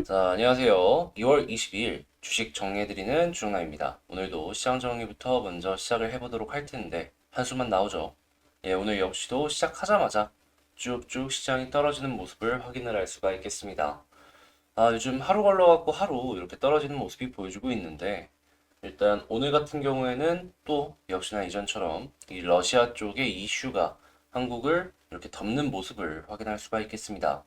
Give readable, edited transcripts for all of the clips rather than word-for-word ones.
자, 안녕하세요. 2월 22일 주식 정리해드리는 주정남입니다. 오늘도 시장 정리부터 먼저 시작을 해보도록 할 텐데, 한수만 나오죠. 예, 오늘 역시도 시작하자마자 쭉쭉 시장이 떨어지는 모습을 확인을 할 수가 있겠습니다. 요즘 하루 걸러갖고 하루 이렇게 떨어지는 모습이 보여주고 있는데, 일단 오늘 같은 경우에는 또 역시나 이전처럼 이 러시아 쪽의 이슈가 한국을 이렇게 덮는 모습을 확인할 수가 있겠습니다.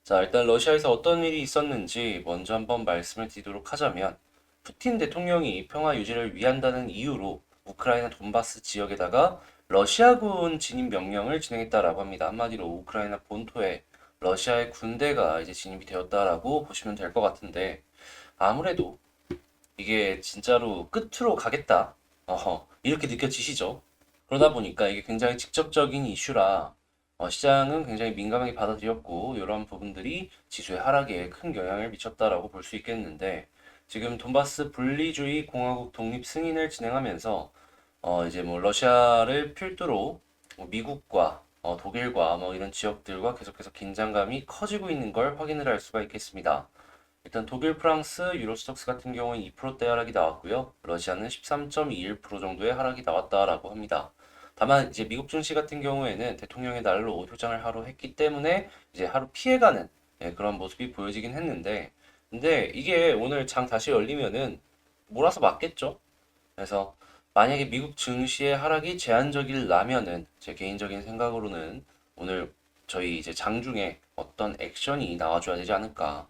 자, 일단 러시아에서 어떤 일이 있었는지 먼저 한번 말씀을 드리도록 하자면, 푸틴 대통령이 평화 유지를 위한다는 이유로 우크라이나 돈바스 지역에다가 러시아군 진입 명령을 진행했다라고 합니다. 한마디로 우크라이나 본토에 러시아의 군대가 이제 진입이 되었다라고 보시면 될 것 같은데, 아무래도 이게 진짜로 끝으로 가겠다. 이렇게 느껴지시죠? 그러다 보니까 이게 굉장히 직접적인 이슈라 시장은 굉장히 민감하게 받아들였고 이런 부분들이 지수의 하락에 큰 영향을 미쳤다라고 볼 수 있겠는데 지금 돈바스 분리주의 공화국 독립 승인을 진행하면서 이제 뭐 러시아를 필두로 뭐 미국과 독일과 뭐 이런 지역들과 계속해서 긴장감이 커지고 있는 걸 확인을 할 수가 있겠습니다. 일단 독일, 프랑스, 유로스톡스 같은 경우는 2%대 하락이 나왔고요. 러시아는 13.21% 정도의 하락이 나왔다라고 합니다. 다만 이제 미국 증시 같은 경우에는 대통령의 날로 휴장을 하루 했기 때문에 이제 하루 피해가는 그런 모습이 보여지긴 했는데 근데 이게 오늘 장 다시 열리면은 몰아서 맞겠죠? 그래서 만약에 미국 증시의 하락이 제한적이라면은 제 개인적인 생각으로는 오늘 저희 이제 장중에 어떤 액션이 나와줘야 되지 않을까.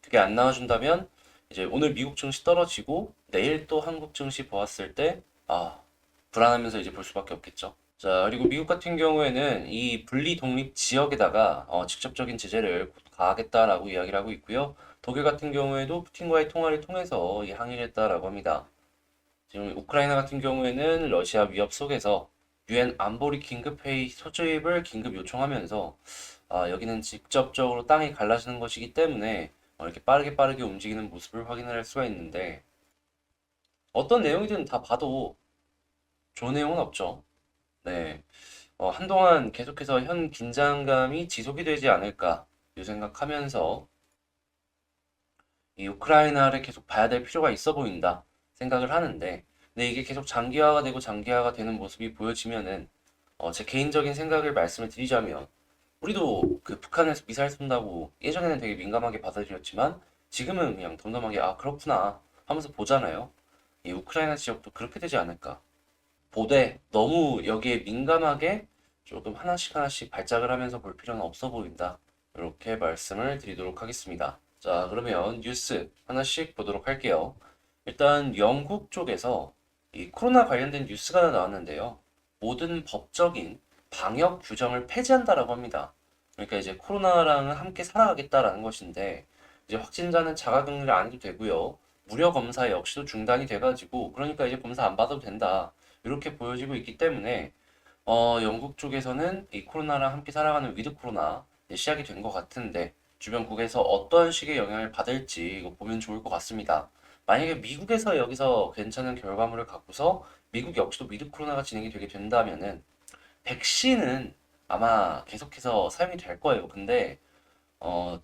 그게 안 나와준다면 이제 오늘 미국 증시 떨어지고 내일 또 한국 증시 보았을 때 불안하면서 이제 볼 수밖에 없겠죠. 자, 그리고 미국 같은 경우에는 이 분리 독립 지역에다가 직접적인 제재를 곧 가하겠다라고 이야기를 하고 있고요. 독일 같은 경우에도 푸틴과의 통화를 통해서 이 항의를 했다라고 합니다. 지금 우크라이나 같은 경우에는 러시아 위협 속에서 유엔 안보리 긴급회의 소집을 긴급 요청하면서 여기는 직접적으로 땅이 갈라지는 것이기 때문에 이렇게 빠르게 움직이는 모습을 확인을 할 수가 있는데 어떤 내용이든 다 봐도 좋은 내용은 없죠. 네. 한동안 계속해서 현 긴장감이 지속이 되지 않을까 이 생각하면서 이 우크라이나를 계속 봐야 될 필요가 있어 보인다 생각을 하는데 근데 이게 계속 장기화가 되고 장기화가 되는 모습이 보여지면은 제 개인적인 생각을 말씀을 드리자면 우리도 그 북한에서 미사일 쏜다고 예전에는 되게 민감하게 받아들였지만 지금은 그냥 덤덤하게 그렇구나 하면서 보잖아요. 이 우크라이나 지역도 그렇게 되지 않을까. 보되 너무 여기에 민감하게 조금 하나씩 하나씩 발작을 하면서 볼 필요는 없어 보인다. 이렇게 말씀을 드리도록 하겠습니다. 자, 그러면 뉴스 하나씩 보도록 할게요. 일단 영국 쪽에서 이 코로나 관련된 뉴스가 하나 나왔는데요. 모든 법적인 방역 규정을 폐지한다라고 합니다. 그러니까 이제 코로나랑은 함께 살아가겠다라는 것인데 이제 확진자는 자가격리를 안 해도 되고요. 무료 검사 역시도 중단이 돼가지고 그러니까 이제 검사 안 받아도 된다. 이렇게 보여지고 있기 때문에 영국 쪽에서는 이 코로나랑 함께 살아가는 위드 코로나 시작이 된 것 같은데 주변국에서 어떤 식의 영향을 받을지 이거 보면 좋을 것 같습니다. 만약에 미국에서 여기서 괜찮은 결과물을 갖고서 미국 역시도 위드 코로나가 진행이 되게 된다면은 백신은 아마 계속해서 사용이 될 거예요. 근데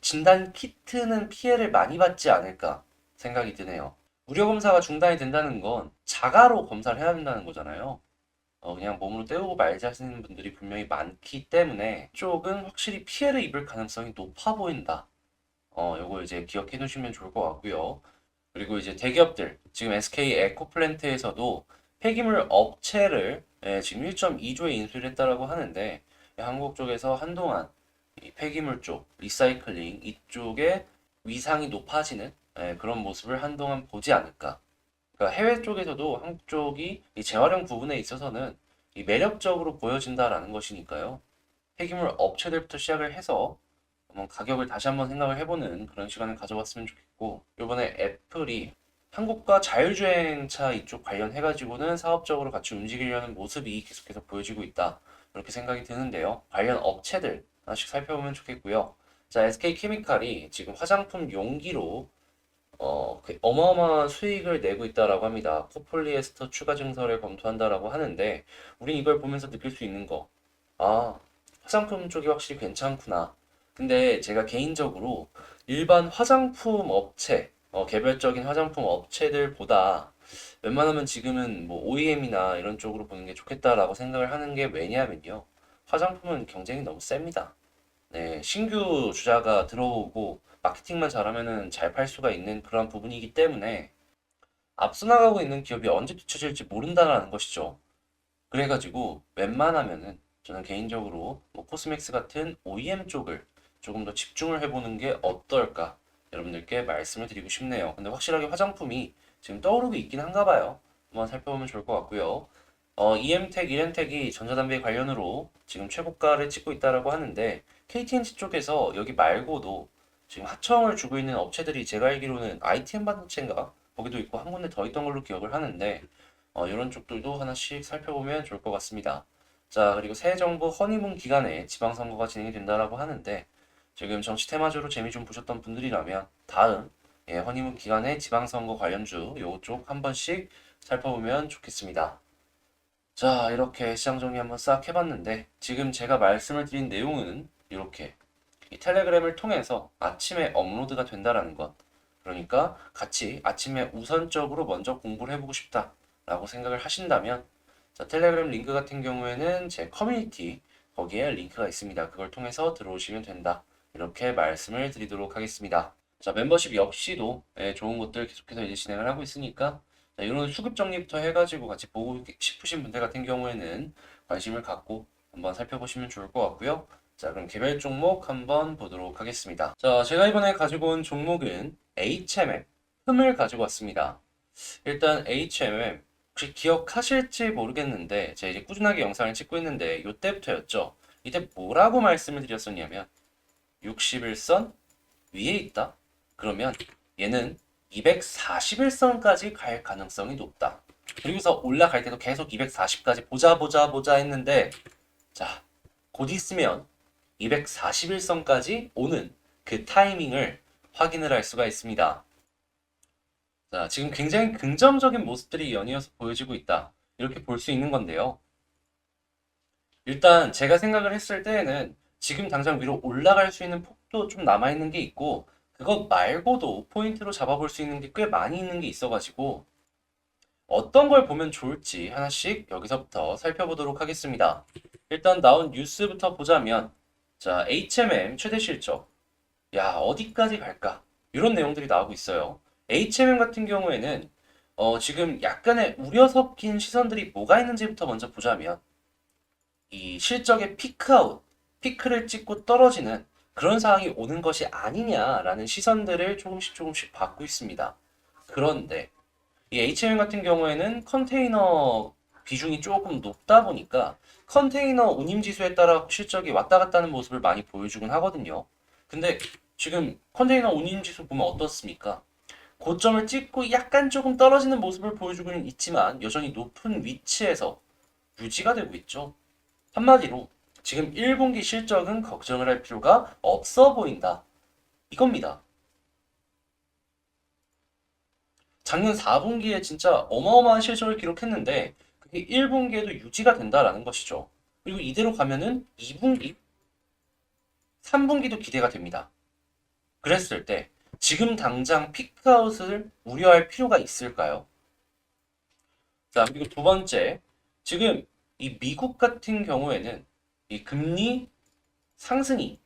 진단 키트는 피해를 많이 받지 않을까 생각이 드네요. 무료 검사가 중단이 된다는 건 자가로 검사를 해야 된다는 거잖아요. 그냥 몸으로 때우고 말지 하시는 분들이 분명히 많기 때문에 쪽은 확실히 피해를 입을 가능성이 높아 보인다. 요거 이제 기억해 두시면 좋을 것 같고요. 그리고 이제 대기업들, 지금 SK 에코플랜트에서도 폐기물 업체를 지금 1.2조에 인수를 했다라고 하는데 한국 쪽에서 한동안 이 폐기물 쪽, 리사이클링 이쪽에 위상이 높아지는 그런 모습을 한동안 보지 않을까. 그러니까 해외 쪽에서도 한국 쪽이 이 재활용 부분에 있어서는 이 매력적으로 보여진다라는 것이니까요. 폐기물 업체들부터 시작을 해서 한번 가격을 다시 한번 생각을 해보는 그런 시간을 가져봤으면 좋겠고, 이번에 애플이 한국과 자율주행차 이쪽 관련해가지고는 사업적으로 같이 움직이려는 모습이 계속해서 보여지고 있다. 이렇게 생각이 드는데요. 관련 업체들 하나씩 살펴보면 좋겠고요. 자, SK케미칼이 지금 화장품 용기로 그 어마어마한 수익을 내고 있다라고 합니다. 코폴리에스터 추가 증설을 검토한다라고 하는데, 우린 이걸 보면서 느낄 수 있는 거, 화장품 쪽이 확실히 괜찮구나. 근데 제가 개인적으로 일반 화장품 업체, 개별적인 화장품 업체들보다 웬만하면 지금은 뭐 OEM이나 이런 쪽으로 보는 게 좋겠다라고 생각을 하는 게 왜냐하면요. 화장품은 경쟁이 너무 셉니다. 네, 신규 주자가 들어오고 마케팅만 잘하면은 잘 팔 수가 있는 그런 부분이기 때문에 앞서 나가고 있는 기업이 언제 뒤처질지 모른다는 것이죠. 그래가지고 웬만하면은 저는 개인적으로 뭐 코스맥스 같은 OEM 쪽을 조금 더 집중을 해보는 게 어떨까 여러분들께 말씀을 드리고 싶네요. 근데 확실하게 화장품이 지금 떠오르고 있긴 한가 봐요. 한번 살펴보면 좋을 것 같고요. EM텍, 이렌텍이 전자담배 관련으로 지금 최고가를 찍고 있다라고 하는데 KTNG 쪽에서 여기 말고도 지금 하청을 주고 있는 업체들이 제가 알기로는 ITM 반도체인가 거기도 있고 한 군데 더 있던 걸로 기억을 하는데 이런 쪽들도 하나씩 살펴보면 좋을 것 같습니다. 자, 그리고 새 정부 허니문 기간에 지방선거가 진행이 된다라고 하는데 지금 정치 테마주로 재미 좀 보셨던 분들이라면 다음 허니문 기간에 지방선거 관련주 요쪽 한 번씩 살펴보면 좋겠습니다. 자, 이렇게 시장 정리 한번 싹 해봤는데 지금 제가 말씀을 드린 내용은 이렇게 이 텔레그램을 통해서 아침에 업로드가 된다라는 것. 그러니까 같이 아침에 우선적으로 먼저 공부를 해보고 싶다라고 생각을 하신다면 자, 텔레그램 링크 같은 경우에는 제 커뮤니티 거기에 링크가 있습니다. 그걸 통해서 들어오시면 된다. 이렇게 말씀을 드리도록 하겠습니다. 자, 멤버십 역시도 좋은 것들 계속해서 이제 진행을 하고 있으니까 자, 이런 수급 정리부터 해가지고 같이 보고 싶으신 분들 같은 경우에는 관심을 갖고 한번 살펴보시면 좋을 것 같고요. 자, 그럼 개별 종목 한번 보도록 하겠습니다. 자, 제가 이번에 가지고 온 종목은 HMM, 흠을 가지고 왔습니다. 일단 HMM, 혹시 기억하실지 모르겠는데, 제가 이제 꾸준하게 영상을 찍고 있는데, 이때부터였죠. 이때 뭐라고 말씀을 드렸었냐면, 61선 위에 있다? 그러면 얘는 241선까지 갈 가능성이 높다. 그리고서 올라갈 때도 계속 240까지 보자 했는데, 자, 곧 있으면 241선까지 오는 그 타이밍을 확인을 할 수가 있습니다. 자, 지금 굉장히 긍정적인 모습들이 연이어서 보여지고 있다. 이렇게 볼 수 있는 건데요. 일단 제가 생각을 했을 때에는 지금 당장 위로 올라갈 수 있는 폭도 좀 남아있는 게 있고 그것 말고도 포인트로 잡아볼 수 있는 게 꽤 많이 있는 게 있어가지고 어떤 걸 보면 좋을지 하나씩 여기서부터 살펴보도록 하겠습니다. 일단 나온 뉴스부터 보자면 자, HMM 최대 실적. 야, 어디까지 갈까? 이런 내용들이 나오고 있어요. HMM 같은 경우에는 지금 약간의 우려 섞인 시선들이 뭐가 있는지부터 먼저 보자면 이 실적의 피크아웃, 피크를 찍고 떨어지는 그런 상황이 오는 것이 아니냐라는 시선들을 조금씩 받고 있습니다. 그런데 이 HMM 같은 경우에는 컨테이너 비중이 조금 높다 보니까 컨테이너 운임 지수에 따라 실적이 왔다 갔다 하는 모습을 많이 보여주곤 하거든요. 근데 지금 컨테이너 운임 지수 보면 어떻습니까? 고점을 찍고 약간 조금 떨어지는 모습을 보여주고는 있지만 여전히 높은 위치에서 유지가 되고 있죠. 한마디로 지금 1분기 실적은 걱정을 할 필요가 없어 보인다. 이겁니다. 작년 4분기에 진짜 어마어마한 실적을 기록했는데 그게 1분기에도 유지가 된다라는 것이죠. 그리고 이대로 가면은 2분기, 3분기도 기대가 됩니다. 그랬을 때 지금 당장 피크아웃을 우려할 필요가 있을까요? 자, 그리고 두 번째, 지금 이 미국 같은 경우에는 이 금리 상승이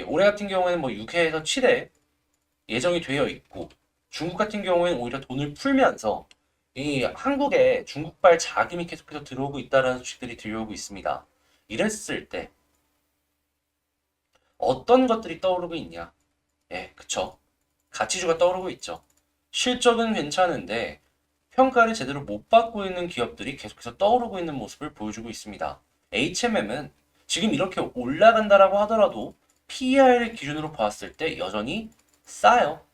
올해 같은 경우에는 뭐 6회에서 7회 예정이 되어 있고 중국 같은 경우에는 오히려 돈을 풀면서 이 한국에 중국발 자금이 계속해서 들어오고 있다는 소식들이 들려오고 있습니다. 이랬을 때 어떤 것들이 떠오르고 있냐? 예, 그쵸. 가치주가 떠오르고 있죠. 실적은 괜찮은데 평가를 제대로 못 받고 있는 기업들이 계속해서 떠오르고 있는 모습을 보여주고 있습니다. HMM은 지금 이렇게 올라간다라고 하더라도 PER 기준으로 봤을 때 여전히 싸요.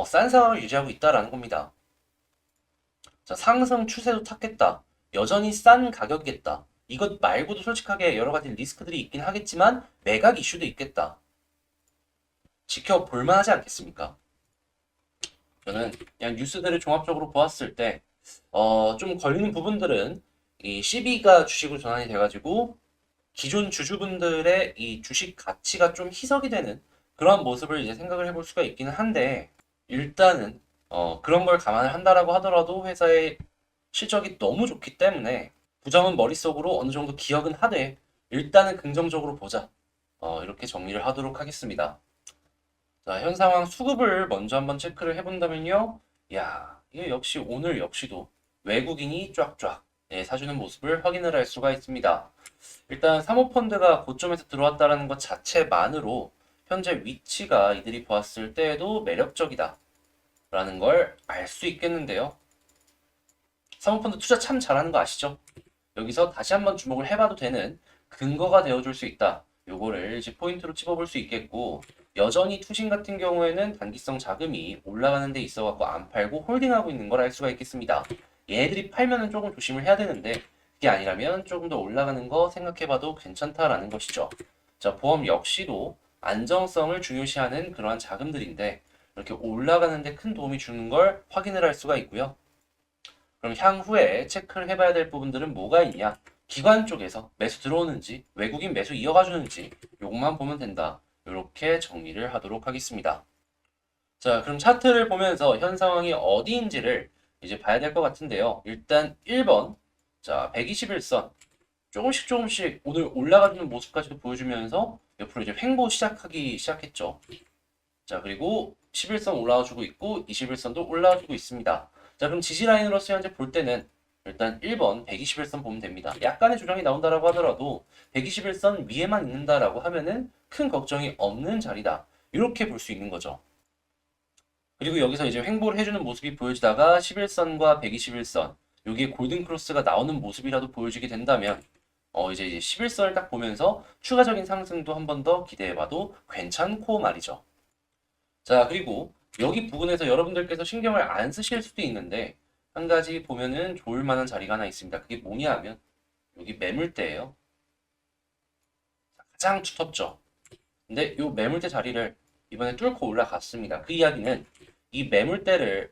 싼 상황을 유지하고 있다라는 겁니다. 자, 상승 추세도 탔겠다. 여전히 싼 가격이겠다. 이것 말고도 솔직하게 여러 가지 리스크들이 있긴 하겠지만 매각 이슈도 있겠다. 지켜볼 만하지 않겠습니까? 저는 그냥 뉴스들을 종합적으로 보았을 때, 좀 걸리는 부분들은 이 CB가 주식으로 전환이 돼가지고 기존 주주분들의 이 주식 가치가 좀 희석이 되는 그런 모습을 이제 생각을 해볼 수가 있기는 한데, 일단은 그런 걸 감안을 한다라고 하더라도 회사의 실적이 너무 좋기 때문에 부정은 머릿속으로 어느 정도 기억은 하되 일단은 긍정적으로 보자. 이렇게 정리를 하도록 하겠습니다. 자, 현 상황 수급을 먼저 한번 체크를 해본다면요. 야, 이게 역시 오늘 역시도 외국인이 쫙쫙 사주는 모습을 확인을 할 수가 있습니다. 일단 사모펀드가 고점에서 들어왔다는 것 자체만으로 현재 위치가 이들이 보았을 때에도 매력적이다 라는 걸 알 수 있겠는데요. 사모펀드 투자 참 잘하는 거 아시죠? 여기서 다시 한번 주목을 해봐도 되는 근거가 되어줄 수 있다. 요거를 이제 포인트로 찝어볼 수 있겠고, 여전히 투신 같은 경우에는 단기성 자금이 올라가는 데 있어갖고 안 팔고 홀딩하고 있는 걸 알 수가 있겠습니다. 얘들이 팔면은 조금 조심을 해야 되는데, 그게 아니라면 조금 더 올라가는 거 생각해봐도 괜찮다라는 것이죠. 자, 보험 역시도 안정성을 중요시하는 그러한 자금들인데, 이렇게 올라가는데 큰 도움이 주는 걸 확인을 할 수가 있고요. 그럼 향후에 체크를 해봐야 될 부분들은 뭐가 있냐? 기관 쪽에서 매수 들어오는지, 외국인 매수 이어가주는지, 요것만 보면 된다. 이렇게 정리를 하도록 하겠습니다. 자, 그럼 차트를 보면서 현 상황이 어디인지를 이제 봐야 될 것 같은데요. 일단 1번, 자, 121선. 조금씩 오늘 올라가주는 모습까지도 보여주면서 옆으로 이제 횡보 시작하기 시작했죠. 자, 그리고 11선 올라와주고 있고 21선도 올라와주고 있습니다. 자, 그럼 지지 라인으로서 현재 볼 때는 일단 1번 121선 보면 됩니다. 약간의 조정이 나온다라고 하더라도 121선 위에만 있는다라고 하면은 큰 걱정이 없는 자리다. 이렇게 볼 수 있는 거죠. 그리고 여기서 이제 횡보를 해주는 모습이 보여지다가 11선과 121선 여기에 골든 크로스가 나오는 모습이라도 보여지게 된다면 이제 11선을 딱 보면서 추가적인 상승도 한 번 더 기대해봐도 괜찮고 말이죠. 자, 그리고 여기 부분에서 여러분들께서 신경을 안 쓰실 수도 있는데 한 가지 보면은 좋을 만한 자리가 하나 있습니다. 그게 뭐냐 하면 여기 매물대예요. 가장 두텁죠. 근데 이 매물대 자리를 이번에 뚫고 올라갔습니다. 그 이야기는 이 매물대를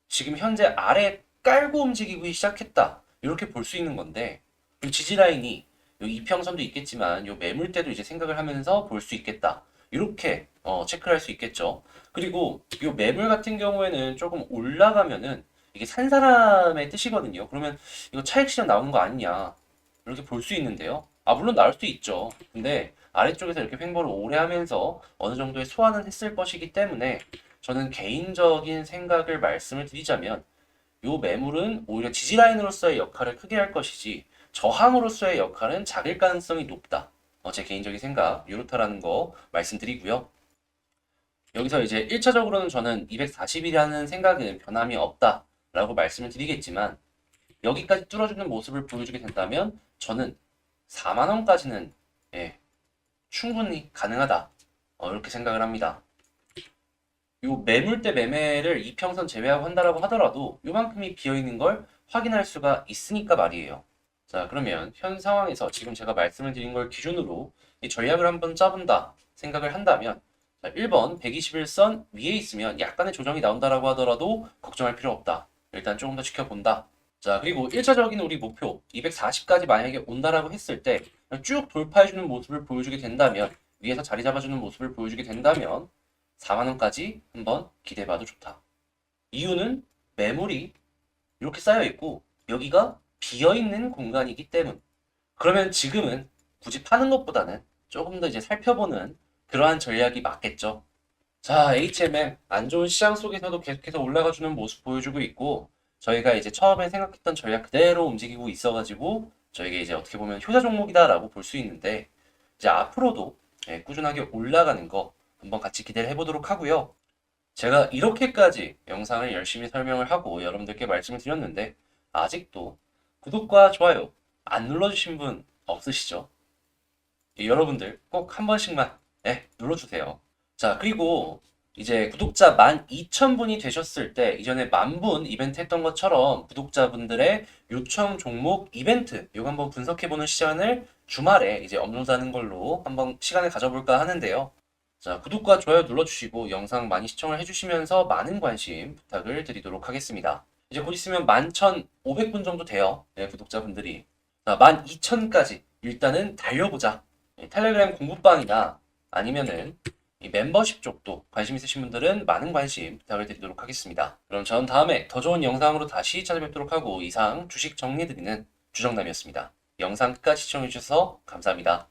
지금 현재 아래 깔고 움직이기 시작했다. 이렇게 볼 수 있는 건데 이 지지 라인이 요 이평선도 있겠지만 요 매물대도 이제 생각을 하면서 볼 수 있겠다. 이렇게 체크를 할 수 있겠죠. 그리고 요 매물 같은 경우에는 조금 올라가면은 이게 산 사람의 뜻이거든요. 그러면 이거 차익 실현 나오는 거 아니냐 이렇게 볼 수 있는데요. 물론 나올 수 있죠. 근데 아래쪽에서 이렇게 횡보를 오래 하면서 어느 정도의 소화는 했을 것이기 때문에 저는 개인적인 생각을 말씀을 드리자면 요 매물은 오히려 지지 라인으로서의 역할을 크게 할 것이지 저항으로서의 역할은 작을 가능성이 높다. 제 개인적인 생각 이렇다라는 거 말씀드리고요. 여기서 이제 1차적으로는 저는 240이라는 생각은 변함이 없다라고 말씀을 드리겠지만 여기까지 뚫어주는 모습을 보여주게 된다면 저는 4만 원까지는 충분히 가능하다. 이렇게 생각을 합니다. 요 매물대 매매를 이평선 제외하고 한다라고 하더라도 요만큼이 비어있는 걸 확인할 수가 있으니까 말이에요. 자, 그러면 현 상황에서 지금 제가 말씀을 드린 걸 기준으로 이 전략을 한번 짜본다 생각을 한다면 자, 1번 121선 위에 있으면 약간의 조정이 나온다라고 하더라도 걱정할 필요 없다. 일단 조금 더 지켜본다. 자, 그리고 1차적인 우리 목표 240까지 만약에 온다라고 했을 때 쭉 돌파해주는 모습을 보여주게 된다면 위에서 자리 잡아주는 모습을 보여주게 된다면 4만 원까지 한번 기대해봐도 좋다. 이유는 매물이 이렇게 쌓여 있고 여기가 비어 있는 공간이기 때문. 그러면 지금은 굳이 파는 것보다는 조금 더 이제 살펴보는 그러한 전략이 맞겠죠. 자, HMM 안 좋은 시장 속에서도 계속해서 올라가주는 모습 보여주고 있고 저희가 이제 처음에 생각했던 전략 그대로 움직이고 있어가지고 저희가 이제 어떻게 보면 효자 종목이다라고 볼 수 있는데 이제 앞으로도 꾸준하게 올라가는 거 한번 같이 기대를 해보도록 하고요. 제가 이렇게까지 영상을 열심히 설명을 하고 여러분들께 말씀을 드렸는데 아직도 구독과 좋아요 안 눌러주신 분 없으시죠? 여러분들 꼭 한 번씩만 눌러주세요. 자, 그리고 이제 구독자 12,000분이 되셨을 때 이전에 10,000분 이벤트 했던 것처럼 구독자분들의 요청 종목 이벤트 이거 한번 분석해보는 시간을 주말에 이제 업로드하는 걸로 한번 시간을 가져볼까 하는데요. 자, 구독과 좋아요 눌러주시고 영상 많이 시청을 해주시면서 많은 관심 부탁을 드리도록 하겠습니다. 이제 곧 있으면 11,500분 정도 돼요. 구독자분들이. 자, 12,000까지 일단은 달려보자. 텔레그램 공부방이나 아니면은 이 멤버십 쪽도 관심 있으신 분들은 많은 관심 부탁을 드리도록 하겠습니다. 그럼 전 다음에 더 좋은 영상으로 다시 찾아뵙도록 하고 이상 주식 정리해드리는 주정남이었습니다. 영상 끝까지 시청해주셔서 감사합니다.